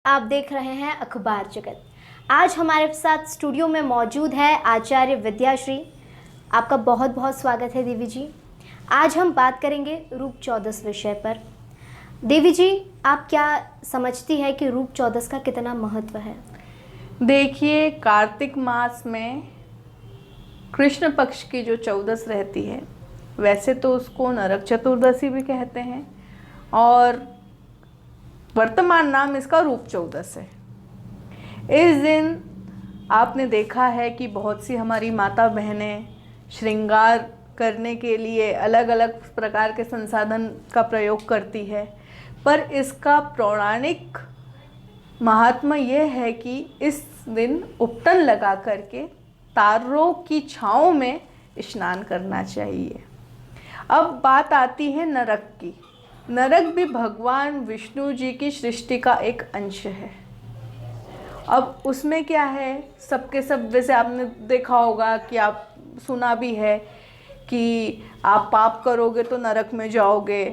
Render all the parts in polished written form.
आप देख रहे हैं अखबार जगत। आज हमारे साथ स्टूडियो में मौजूद है आचार्य विद्याश्री। आपका बहुत बहुत स्वागत है देवी जी। आज हम बात करेंगे रूप चौदस विषय पर। देवी जी, आप क्या समझती है कि रूप चौदस का कितना महत्व है? देखिए, कार्तिक मास में कृष्ण पक्ष की जो चौदस रहती है, वैसे तो उसको नरक चतुर्दशी भी कहते हैं और वर्तमान नाम इसका रूप चौदस है। इस दिन आपने देखा है कि बहुत सी हमारी माता बहनें श्रृंगार करने के लिए अलग अलग प्रकार के संसाधन का प्रयोग करती है, पर इसका पौराणिक महात्मा यह है कि इस दिन उपटन लगा करके तारों की छाँव में स्नान करना चाहिए। अब बात आती है नरक की। नरक भी भगवान विष्णु जी की सृष्टि का एक अंश है। अब उसमें क्या है, सबके सब वैसे आपने देखा होगा कि आप सुना भी है कि आप पाप करोगे तो नरक में जाओगे।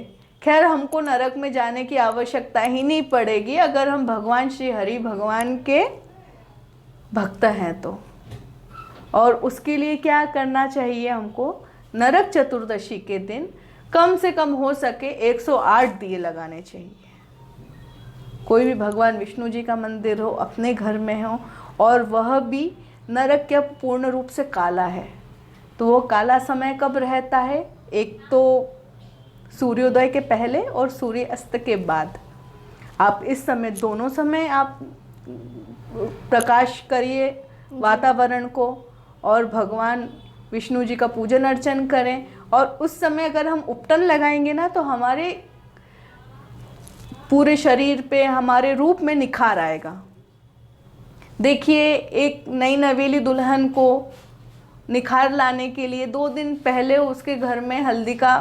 खैर, हमको नरक में जाने की आवश्यकता ही नहीं पड़ेगी अगर हम भगवान श्री हरि भगवान के भक्त हैं तो। और उसके लिए क्या करना चाहिए हमको? नरक चतुर्दशी के दिन कम से कम हो सके 108 दिए लगाने चाहिए। कोई भी भगवान विष्णु जी का मंदिर हो, अपने घर में हो, और वह भी नरक क्या पूर्ण रूप से काला है, तो वो काला समय कब रहता है? एक तो सूर्योदय के पहले और सूर्य अस्त के बाद। आप इस समय, दोनों समय आप प्रकाश करिए वातावरण को और भगवान विष्णु जी का पूजन अर्चन करें। और उस समय अगर हम उपटन लगाएंगे ना, तो हमारे पूरे शरीर पे, हमारे रूप में निखार आएगा। देखिए, एक नई नवेली दुल्हन को निखार लाने के लिए 2 दिन पहले उसके घर में हल्दी का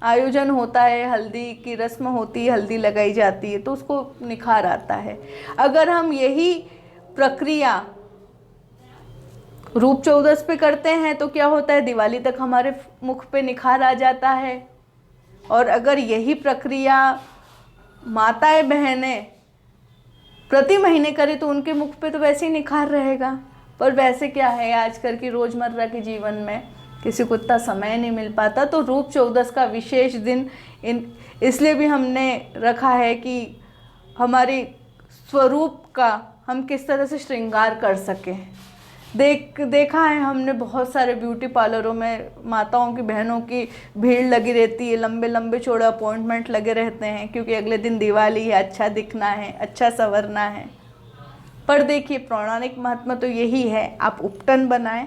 आयोजन होता है, हल्दी की रस्म होती है, हल्दी लगाई जाती है, तो उसको निखार आता है। अगर हम यही प्रक्रिया रूप चौदस पे करते हैं तो क्या होता है? दिवाली तक हमारे मुख पे निखार आ जाता है। और अगर यही प्रक्रिया माताएं बहनें प्रति महीने करें तो उनके मुख पे तो वैसे ही निखार रहेगा। पर वैसे क्या है, आजकल की रोज़मर्रा के जीवन में किसी को इतना समय नहीं मिल पाता, तो रूप चौदस का विशेष दिन इसलिए भी हमने रखा है कि हमारे स्वरूप का हम किस तरह से श्रृंगार कर सकें। देखा है हमने, बहुत सारे ब्यूटी पार्लरों में माताओं की, बहनों की भीड़ लगी रहती है, लंबे लंबे चौड़े अपॉइंटमेंट लगे रहते हैं, क्योंकि अगले दिन दिवाली है, अच्छा दिखना है, अच्छा संवरना है। पर देखिए, पौराणिक महात्मा तो यही है, आप उपटन बनाएं,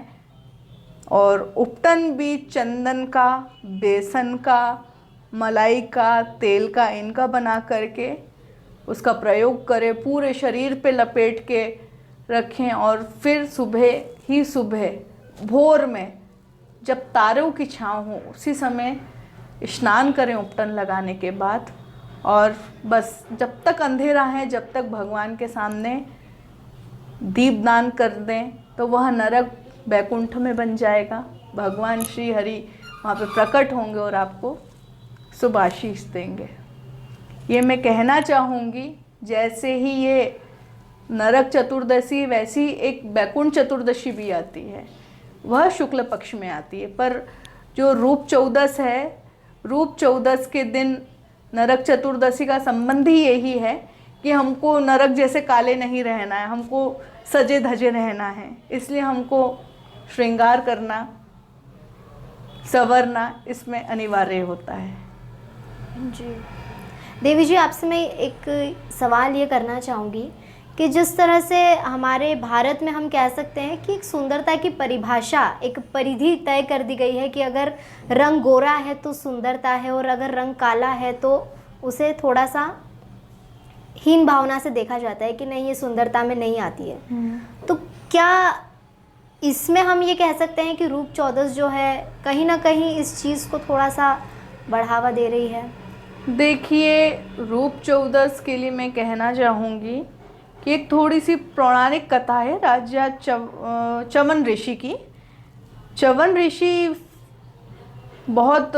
और उपटन भी चंदन का, बेसन का, मलाई का, तेल का, इनका बना करके उसका प्रयोग करें, पूरे शरीर पे लपेट के रखें। और फिर सुबह भोर में जब तारों की छाँव हो, उसी समय स्नान करें उपटन लगाने के बाद। और बस जब तक अंधेरा है, जब तक भगवान के सामने दीपदान कर दें, तो वह नरक बैकुंठ में बन जाएगा। भगवान श्री हरि वहाँ पे प्रकट होंगे और आपको शुभ आशीष देंगे। ये मैं कहना चाहूँगी, जैसे ही ये नरक चतुर्दशी, वैसी एक बैकुंठ चतुर्दशी भी आती है, वह शुक्ल पक्ष में आती है। पर जो रूप चौदस है, रूप चौदस के दिन नरक चतुर्दशी का संबंध ही यही है कि हमको नरक जैसे काले नहीं रहना है, हमको सजे धजे रहना है। इसलिए हमको श्रृंगार करना, संवरना इसमें अनिवार्य होता है। जी देवी जी, आपसे मैं एक सवाल ये करना चाहूँगी कि जिस तरह से हमारे भारत में हम कह सकते हैं कि एक सुंदरता की परिभाषा, एक परिधि तय कर दी गई है कि अगर रंग गोरा है तो सुंदरता है, और अगर रंग काला है तो उसे थोड़ा सा हीन भावना से देखा जाता है कि नहीं, ये सुंदरता में नहीं आती है। तो क्या इसमें हम ये कह सकते हैं कि रूप चौदस जो है कहीं ना कहीं इस चीज़ को थोड़ा सा बढ़ावा दे रही है? देखिए, रूप चौदस के लिए मैं कहना चाहूँगी कि एक थोड़ी सी पौराणिक कथा है राजा च्यवन ऋषि की। च्यवन ऋषि बहुत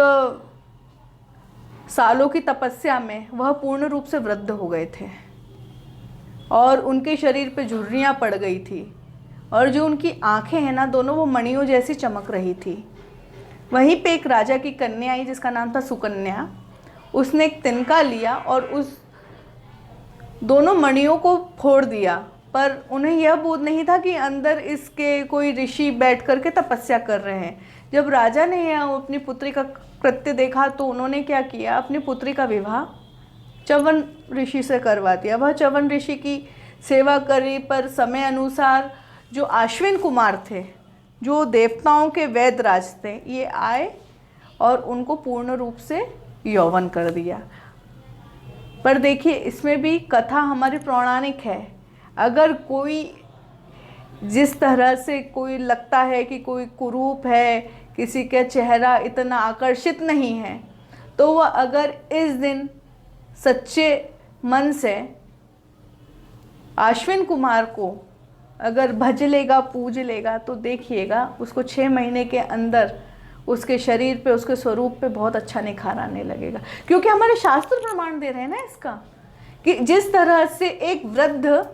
सालों की तपस्या में वह पूर्ण रूप से वृद्ध हो गए थे। और उनके शरीर पे झुर्रियाँ पड़ गई थी और जो उनकी आंखें हैं ना दोनों वो मणियों जैसी चमक रही थी। वहीं पे एक राजा की कन्या आई जिसका नाम था सुकन्या। उसने एक तिनका लिया और उस दोनों मणियों को फोड़ दिया, पर उन्हें यह बोध नहीं था कि अंदर इसके कोई ऋषि बैठ करके तपस्या कर रहे हैं। जब राजा ने यह अपनी पुत्री का कृत्य देखा तो उन्होंने क्या किया, अपनी पुत्री का विवाह च्यवन ऋषि से करवा दिया। वह च्यवन ऋषि की सेवा करी, पर समय अनुसार जो अश्विन कुमार थे, जो देवताओं के वैदराज थे, ये आए और उनको पूर्ण रूप से यौवन कर दिया। पर देखिए इसमें भी कथा हमारी पौराणिक है। अगर कोई जिस तरह से कोई लगता है कि कोई कुरूप है, किसी का चेहरा इतना आकर्षित नहीं है, तो वह अगर इस दिन सच्चे मन से अश्विन कुमार को अगर भज लेगा, पूज लेगा, तो देखिएगा उसको 6 महीने के अंदर उसके शरीर पे, उसके स्वरूप पे बहुत अच्छा निखार आने लगेगा। क्योंकि हमारे शास्त्र प्रमाण दे रहे हैं ना इसका, कि जिस तरह से एक वृद्ध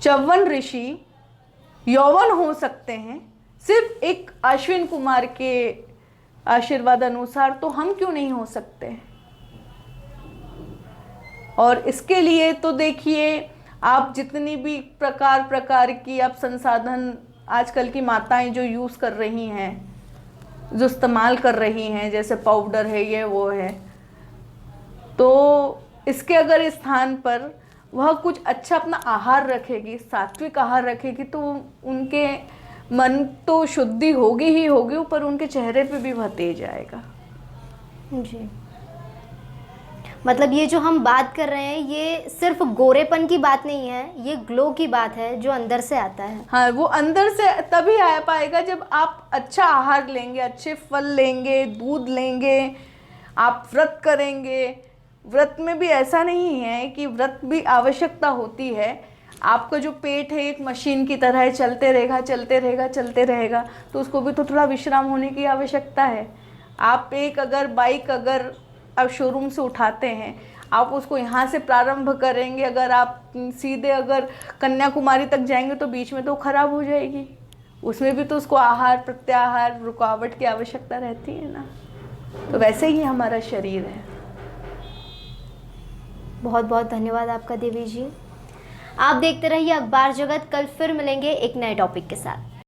च्यवन ऋषि यौवन हो सकते हैं सिर्फ एक अश्विन कुमार के आशीर्वाद अनुसार, तो हम क्यों नहीं हो सकते। और इसके लिए तो देखिए आप जितनी भी प्रकार की आप संसाधन आजकल की माताएं जो यूज़ कर रही हैं, जो इस्तेमाल कर रही हैं, जैसे पाउडर है, ये वो है, तो इसके अगर स्थान पर वह कुछ अच्छा अपना आहार रखेगी, सात्विक आहार रखेगी, तो उनके मन तो शुद्धि होगी ही होगी, ऊपर उनके चेहरे पे भी वह तेज आएगा। जी, मतलब ये जो हम बात कर रहे हैं ये सिर्फ गोरेपन की बात नहीं है, ये ग्लो की बात है जो अंदर से आता है। हाँ, वो अंदर से तभी आ पाएगा जब आप अच्छा आहार लेंगे, अच्छे फल लेंगे, दूध लेंगे, आप व्रत करेंगे। व्रत में भी ऐसा नहीं है कि व्रत भी आवश्यकता होती है। आपका जो पेट है एक मशीन की तरह है, चलते रहेगा चलते रहेगा चलते रहेगा, तो उसको भी तो थोड़ा विश्राम होने की आवश्यकता है। आप एक अगर बाइक अगर आप शोरूम से उठाते हैं, आप उसको यहाँ से प्रारंभ करेंगे, अगर आप सीधे अगर कन्याकुमारी तक जाएंगे तो बीच में तो ख़राब हो जाएगी। उसमें भी तो उसको आहार प्रत्याहार रुकावट की आवश्यकता रहती है ना। तो वैसे ही हमारा शरीर है। बहुत बहुत धन्यवाद आपका देवी जी। आप देखते रहिए अखबार जगत। कल फिर मिलेंगे एक नए टॉपिक के साथ।